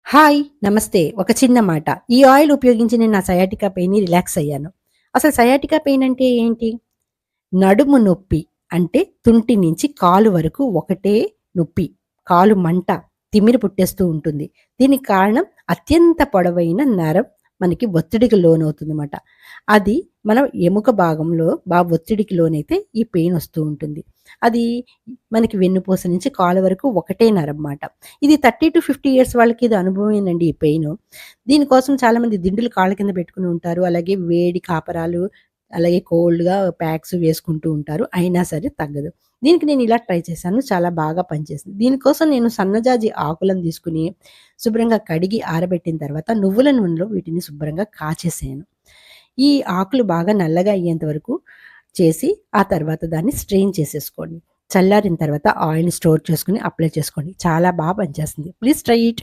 Hi! నమస్తే. ఒక చిన్న మాట. ఈ ఆయిల్ ఉపయోగించి నేను నా సయాటికా పెయిన్‌ని రిలాక్స్ అయ్యాను. అసలు సయాటికా పెయిన్ అంటే ఏంటి? నడుము నొప్పి. అంటే తుంటి నుంచి కాలు వరకు ఒకటే నొప్పి. కాలు మంట, తిమ్మిరి పుట్టేస్తూ ఉంటుంది. దీనికి కారణం అత్యంత పొడవైన నరం మనకి ఒత్తిడికి లోనవుతుందన్నమాట. అది మనం ఎముక భాగంలో ఒత్తిడికి లోనైతే ఈ పెయిన్ వస్తూ ఉంటుంది. అది మనకి వెన్నుపూస నుంచి కాలు వరకు ఒకటే నరం మాట. ఇది 30-50 ఇయర్స్ వాళ్ళకి ఇది అనుభవమేనండి ఈ పెయిను. దీనికోసం చాలామంది దిండులు కాళ్ళ కింద పెట్టుకొని ఉంటారు. అలాగే వేడి కాపరాలు, అలాగే కోల్డ్‌గా ప్యాక్స్ వేసుకుంటూ ఉంటారు. అయినా సరే తగ్గదు. దీనికి నేను ఇలా ట్రై చేశాను. చాలా బాగా పనిచేసింది. దీనికోసం నేను సన్నజాజి ఆకులను తీసుకొని శుభ్రంగా కడిగి ఆరబెట్టిన తర్వాత నువ్వుల నూనెలో వీటిని శుభ్రంగా కాచేసాను. ఈ ఆకులు బాగా నల్లగా అయ్యేంత వరకు చేసి, ఆ తర్వాత దాన్ని స్ట్రెయిన్ చేసేసుకోండి. చల్లారిన తర్వాత ఆయిల్‌ని స్టోర్ చేసుకొని అప్లై చేసుకోండి. చాలా పనిచేస్తుంది. Please try it.